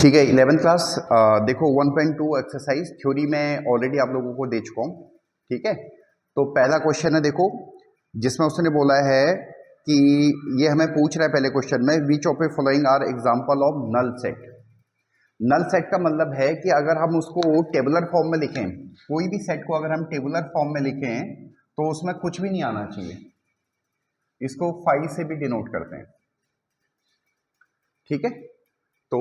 ठीक है, 11th class देखो 1.2 एक्सरसाइज थ्योरी में ऑलरेडी आप लोगों को दे चुका हूँ। ठीक है, तो पहला क्वेश्चन है देखो, जिसमें उसने बोला है कि ये हमें पूछ रहा है पहले क्वेश्चन में, which of a following are example of null set. Null set का मतलब है कि अगर हम उसको टेबुलर फॉर्म में लिखें, कोई भी सेट को अगर हम टेबुलर फॉर्म में लिखें तो उसमें कुछ भी नहीं आना चाहिए। इसको 5 से भी डिनोट करते हैं। ठीक है, तो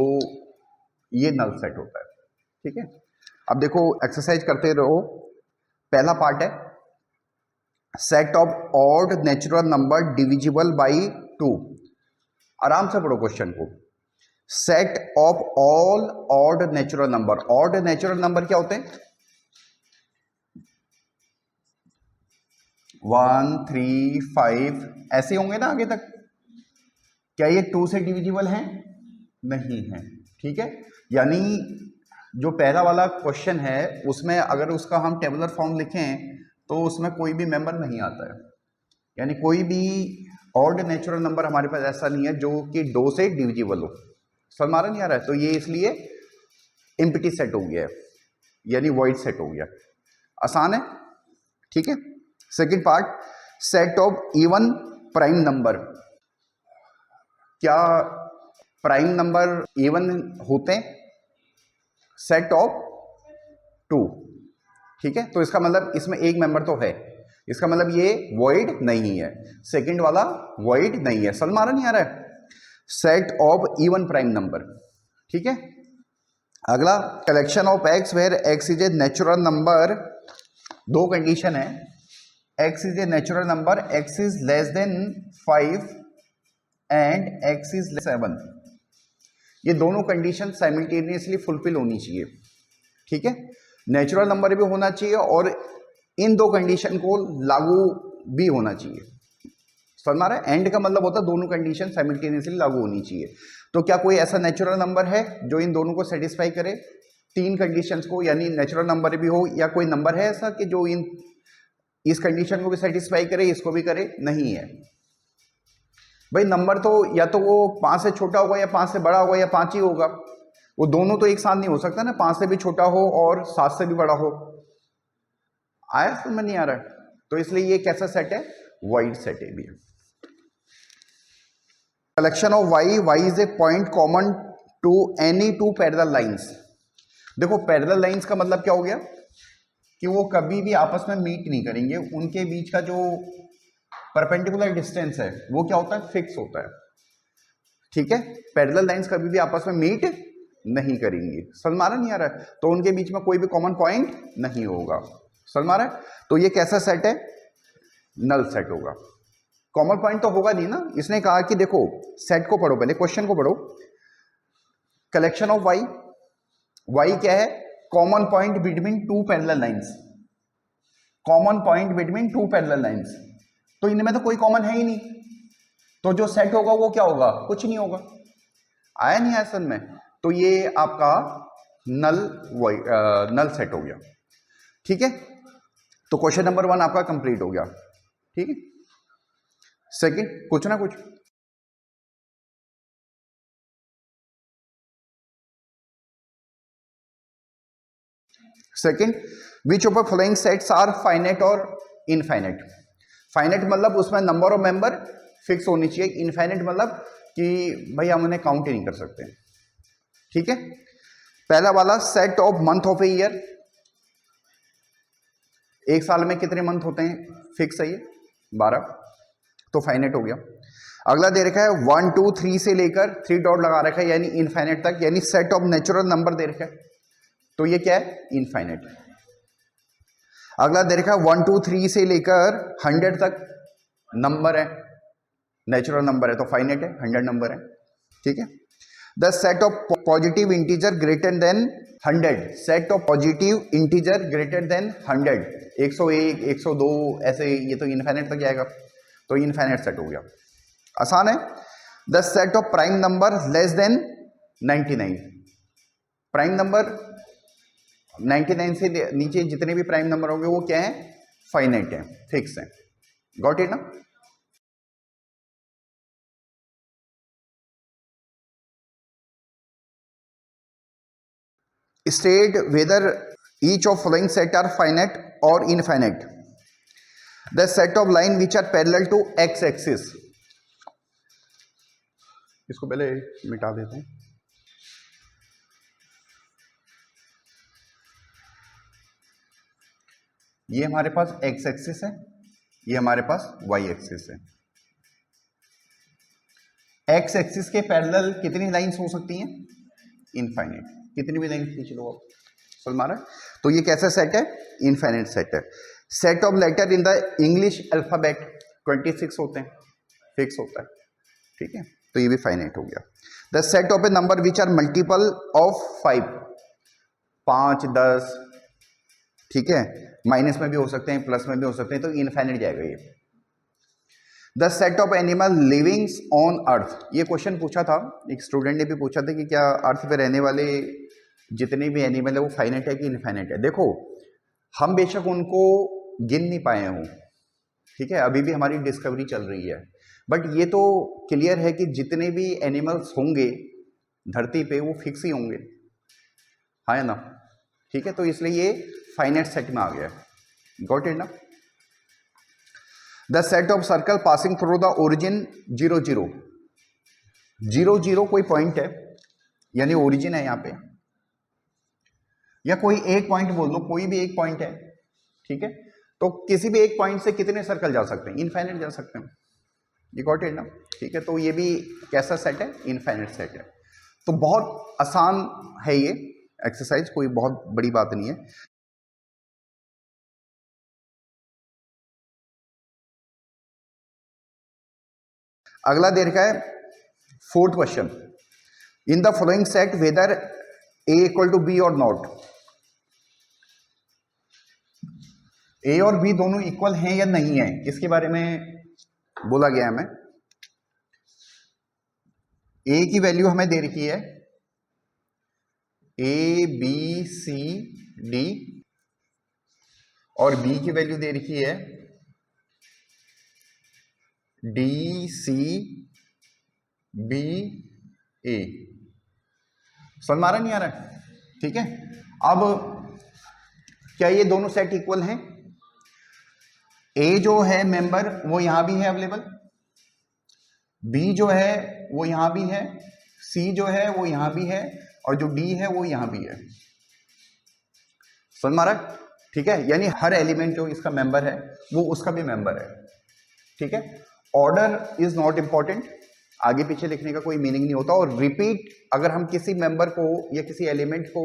ये नल सेट होता है। ठीक है, अब देखो एक्सरसाइज करते रहो। पहला पार्ट है set of odd natural number divisible by 2। आराम से पढ़ो क्वेश्चन को। Set of all odd natural number. Odd natural number क्या होते हैं? 1, 3, 5 ऐसे होंगे ना आगे तक। क्या ये 2 से डिविजिबल हैं? नहीं है। ठीक है, यानी जो पहला वाला क्वेश्चन है उसमें अगर उसका हम टेबुलर फॉर्म लिखें तो उसमें कोई भी मेंबर नहीं आता है, यानी कोई भी ऑड नेचुरल नंबर हमारे पास ऐसा नहीं है जो कि 2 से डिविजिबल हो। समझ आ नहीं आ रहा है? तो ये इसलिए एम्प्टी सेट हो गया है, यानी वॉइड सेट हो गया। आसान है। ठीक है, second part set of even prime number. क्या प्राइम नंबर इवन होते हैं? Set of 2। ठीक है, तो इसका मतलब इसमें एक मेंबर तो है, इसका मतलब ये वॉइड नहीं है, सेकंड वाला वॉइड नहीं है। समझ नहीं आ रहा है? Set of even prime number. ठीक है, अगला collection of x where x is a natural number. दो कंडीशन है, x is a natural number, x is less than 5 and x is 7। ये दोनों कंडीशन साइमल्टेनियसली फुलफिल होनी चाहिए। ठीक है, नेचुरल नंबर भी होना चाहिए और इन दो कंडीशन को लागू भी होना चाहिए। समझ में आ रहा है? एंड का मतलब होता है दोनों कंडीशन साइमल्टेनियसली लागू होनी चाहिए। तो क्या कोई ऐसा नेचुरल नंबर है जो इन दोनों को सेटिस्फाई करे, तीन कंडीशंस को, यानी नेचुरल नंबर भी हो, या कोई नंबर है ऐसा कि जो इस कंडीशन को भी सेटिस्फाई करे, इसको भी करे? नहीं है भाई। नंबर तो या तो वो 5 से छोटा होगा या 5 से बड़ा होगा या 5 ही होगा। वो दोनों तो एक साथ नहीं हो सकता ना, 5 से भी छोटा हो और 7 से भी बड़ा हो। आया समझ नहीं आ रहा है? तो इसलिए ये कैसा सेट है? वाइड सेट है भी। Collection of y, y is a point common to any two parallel lines. देखो पैरेलल लाइंस का मतलब क्या हो गया कि वो कभी भी आपस में मीट नहीं करेंगे, उनके बीच का जो परपेंडिकुलर डिस्टेंस है वो क्या होता है? फिक्स होता है। ठीक है, पैरेलल लाइंस कभी भी आपस में मीट नहीं करेंगी। समझ में नहीं आ रहा है? तो उनके बीच में कोई भी कॉमन पॉइंट नहीं होगा। समझ में आ रहा है? तो ये कैसा सेट है? नल सेट होगा। कॉमन पॉइंट तो होगा नहीं ना। इसने कहा कि देखो सेट को पढ़ो, पहले क्वेश्चन को पढ़ो। कलेक्शन ऑफ वाई, वाई क्या है? Common point between two parallel lines. Common point between two parallel lines. तो इनमें तो कोई कॉमन है ही नहीं, तो जो सेट होगा वो क्या होगा? कुछ नहीं होगा। आया नहीं आया समझ में? तो ये आपका नल सेट हो गया। ठीक है, तो क्वेश्चन नंबर 1 आपका कंप्लीट हो गया। ठीक है, सेकंड कुछ ना कुछ। Second, which of the following sets are finite और इनफाइनाइट। फाइनाइट मतलब उसमें नंबर ऑफ मेंबर फिक्स होनी चाहिए, इनफाइनाइट मतलब कि भाई हम उन्हें काउंट ही नहीं कर सकते। ठीक है, पहला वाला set of month of a year. एक साल में कितने मंथ होते हैं? फिक्स है ये 12, तो फाइनाइट हो गया। अगला दे रखा है 1, 2, 3 से लेकर 3 डॉट लगा रखा है, यानी इनफाइनाइट तक, यानी सेट ऑफ नेचुरल नंबर दे रखा है, तो ये क्या है? इनफाइनाइट। अगला दे रखा है 1, 2, 3 से लेकर 100 तक नंबर है, नेचुरल नंबर है, तो फाइनाइट है, 100 नंबर है। ठीक है, the set of positive integer greater than 100। Set of positive integer greater than 100, 101, 102 ऐसे, ये तो इनफाइनाइट तक जाएगा, तो इनफाइनाइट सेट हो गया। आसान है। The set of prime number less than 99। Prime number 99 से नीचे जितने भी प्राइम नंबर होंगे वो क्या है? फाइनाइट है, फिक्स है। गॉट इट ना? state whether each of following set are finite or infinite. The set of line which are parallel to x axis. इसको पहले मिटा देते हैं. ये हमारे पास x एक्सिस है, ये हमारे पास y एक्सिस है. x एक्सिस के पैरेलल कितनी लाइंस हो सकती हैं? इनफाइनाइट. कितनी भी लाइंस खींच लो आप. समझ मारा? तो ये कैसा सेट है? इनफाइनाइट सेट है. Set of letter in the English alphabet 26 होते हैं, फिक्स होता है. ठीक है, तो ये भी फाइनाइट हो गया. The set of a number which are multiple of 5, 5, 10, ठीक है, माइनस में भी हो सकते हैं, प्लस में भी हो सकते हैं, तो इनफाइनाइट जाएगा ये. The set of animal livings on earth. ये क्वेश्चन पूछा था, एक स्टूडेंट ने भी पूछा था कि क्या अर्थ पे रहने वाले जितने भी एनिमल है वो फाइनाइट है कि इनफाइनाइट है. देखो, हम बेशक उनको गिन नहीं पाए हों, ठीक है, अभी भी हमारी डिस्कवरी चल रही है, बट ये तो क्लियर है कि जितने भी एनिमल्स होंगे धरती पे वो फिक्स ही होंगे, है ना. ठीक है, तो इसलिए ये फाइनाइट सेट में आ गया. गॉट इट ना. The set of circle passing through the origin 0, 0, 0, 0 कोई पॉइंट है, यानी ओरिजिन है यहाँ पे, या कोई एक पॉइंट बोल दो, कोई भी एक पॉइंट है. ठीक है, तो किसी भी एक पॉइंट से कितने सर्कल जा सकते हैं? इनफाइनाइट जा सकते हैं. ये गॉट इट ना. ठीक है, तो ये भी कैसा सेट है? इनफाइनाइट सेट है. तो बहुत आसान है ये एक्सरसाइज, कोई बहुत बड़ी बात नहीं है. अगला दे रखा है 4th question. In the following set whether a equal to b और नॉट. ए और बी दोनों इक्वल हैं या नहीं है, इसके बारे में बोला गया है. हमें ए की वैल्यू हमें दे रखी है ए बी सी डी, और बी की वैल्यू दे रखी है डी सी बी ए. समझ में आ रहा नहीं आ रहा है? ठीक है, अब क्या ये दोनों सेट इक्वल हैं? ए जो है मेंबर वो यहां भी है अवेलेबल, बी जो है वो यहां भी है, सी जो है वो यहां भी है, और जो डी है वो यहां भी है. समझ में आ रहा है? ठीक है, यानी हर एलिमेंट जो इसका मेंबर है वो उसका भी मेंबर है. ठीक है, ऑर्डर इज नॉट इंपॉर्टेंट, आगे पीछे लिखने का कोई मीनिंग नहीं होता. और रिपीट, अगर हम किसी मेंबर को या किसी एलिमेंट को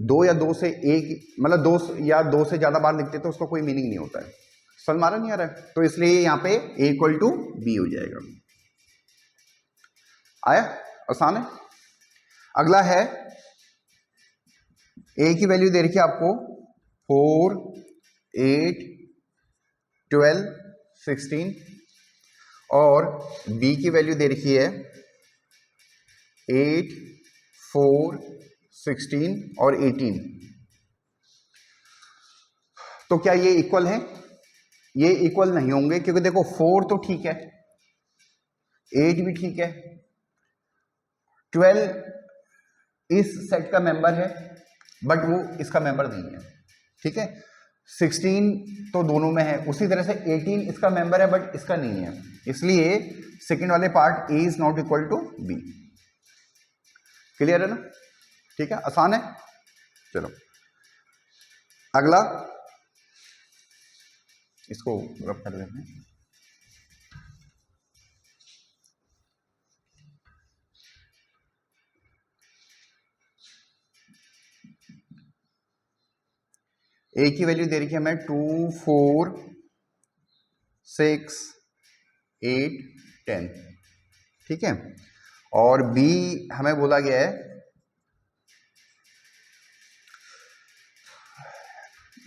2 या 2 से एक, मतलब 2 या 2 से ज्यादा बार लिखते तो उसका कोई मीनिंग नहीं होता है. समझ मारा नहीं आ रहा है? तो इसलिए यहां पे a इक्वल टू बी हो जाएगा. आया? आसान है. अगला है a की वैल्यू दे रखी है आपको 4, 8, 12, 16, और b की वैल्यू दे रखी है 8, 4, 16 और 18. तो क्या ये इक्वल है? ये इक्वल नहीं होंगे, क्योंकि देखो 4 तो ठीक है, 8 भी ठीक है, 12 इस सेट का मेंबर है बट वो इसका मेंबर नहीं है. ठीक है, 16 तो दोनों में है, उसी तरह से 18 इसका मेंबर है बट इसका नहीं है, इसलिए सेकंड वाले part a is not equal to b. Clear है ना? ठीक है, आसान है. चलो अगला, इसको रब कर देते हैं. ए की वैल्यू दे रखी है हमें 2, 4, 6, 8, 10. ठीक है, और बी हमें बोला गया है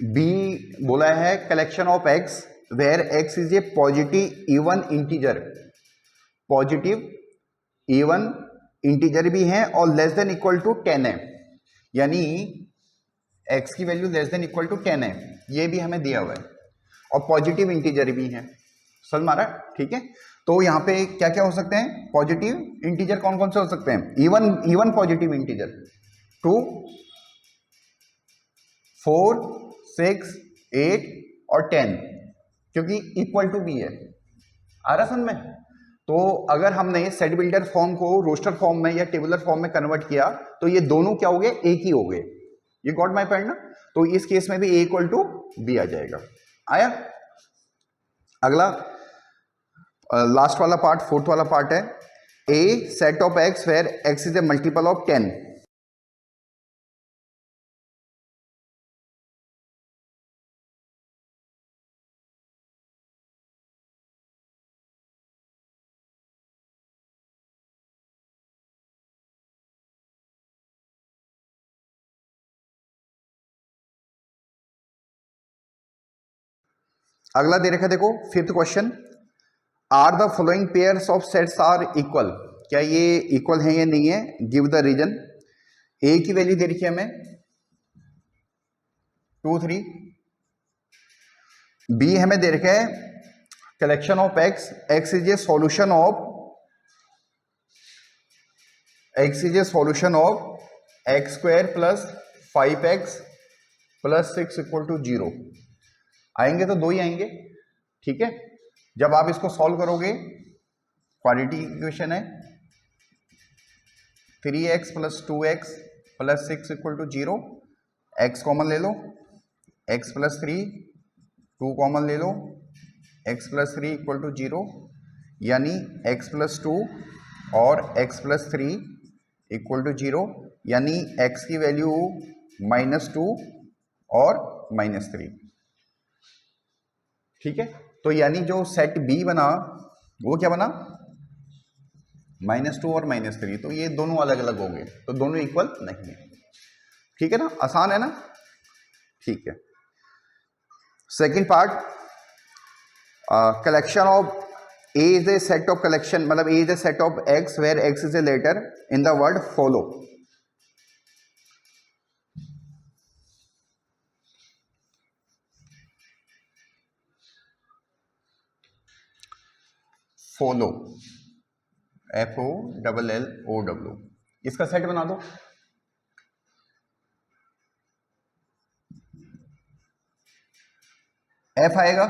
बी बोला है collection of x where x is a positive even integer. Positive even integer भी है और लेस देन इक्वल टू 10 है, यानी x की value less than equal to 10 है, ये भी हमें दिया हुआ है, और पॉजिटिव इंटीजर भी है. समझ मारा? ठीक है, तो यहाँ पे क्या क्या हो सकते हैं? पॉजिटिव इंटीजर कौन कौन से हो सकते हैं? इवन पॉजिटिव इंटीजर 2, 4, 6, 8 और 10, क्योंकि इक्वल टू बी है। आ रहा समझ में? तो अगर हमने सेट बिल्डर फॉर्म को रोस्टर फॉर्म में या टेबुलर फॉर्म में कन्वर्ट किया तो ये दोनों क्या हो गए, एक ही हो गए। ये गॉट माय पॉइंट ना? तो इस केस में भी ए इक्वल टू बी आ जाएगा। आया? अगला लास्ट वाला पार्ट, फोर्थ वाला पार्ट है a set of x where x is a multiple of 10। अगला दे रखा है, देखो fifth question, are the following pairs of sets are equal. क्या ये इक्वल है या नहीं है? Give the reason. ए की वैल्यू दे रखी है हमें 2, 3। बी हमें दे रखा है collection of x, x is a solution of x square plus 5x plus 6 equal to 0। आएंगे तो दो ही आएंगे, ठीक है। जब आप इसको सॉल्व करोगे, क्वाड्रेटिक इक्वेशन है 3x plus 2x plus 6 equal to 0। x common ले लो, x प्लस 3, 2 कॉमन ले लो, x प्लस 3 इक्वल टू 0, यानी x प्लस 2 और x प्लस 3 इक्वल टू 0, यानी x की वैल्यू -2 और -3, ठीक है। तो यानी जो सेट बी बना वो क्या बना, -2 और -3। तो ये दोनों अलग अलग हो गए, तो दोनों इक्वल नहीं है, ठीक है ना? आसान है ना? ठीक है। Second part, collection of A is a set of collection, मतलब A is a set of x where x is a letter in the word follow. Follow, FOLLOW, इसका सेट बना दो। F आएगा,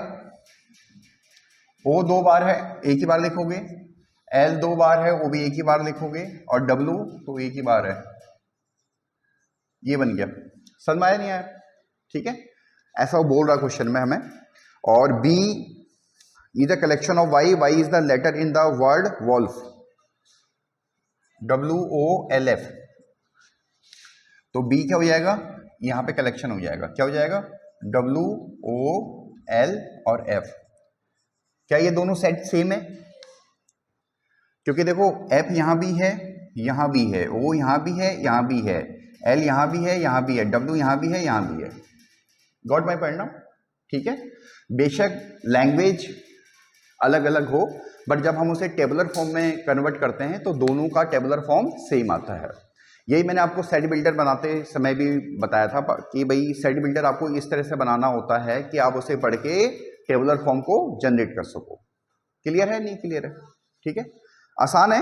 O 2 बार है, एक ही बार लिखोगे, L 2 बार है, वो भी एक ही बार लिखोगे, और W तो एक ही बार है। ये बन गया। समझ में आया नहीं आया? ठीक है, ऐसा वो बोल रहा क्वेश्चन में हमें। और B is a collection of Y, Y is the letter in the word wolf, WOLF। तो B क्या हो जाएगा, यहां पे कलेक्शन हो जाएगा, क्या हो जाएगा, WOL और F। क्या ये दोनों सेट सेम है? क्योंकि देखो F यहां भी है, यहां भी है, O यहां भी है, यहां भी है, L यहां भी है, यहां भी है, W यहां भी है, यहां भी है। गॉट माय पॉइंट ना? ठीक है। बेशक लैंग्वेज अलग अलग हो, बट जब हम उसे टेबुलर फॉर्म में कन्वर्ट करते हैं तो दोनों का टेबुलर फॉर्म सेम आता है। यही मैंने आपको सेट बिल्डर बनाते समय भी बताया था कि भाई सेट बिल्डर आपको इस तरह से बनाना होता है कि आप उसे पढ़ के टेबुलर फॉर्म को जनरेट कर सको। क्लियर है? नहीं क्लियर है? ठीक है, आसान है।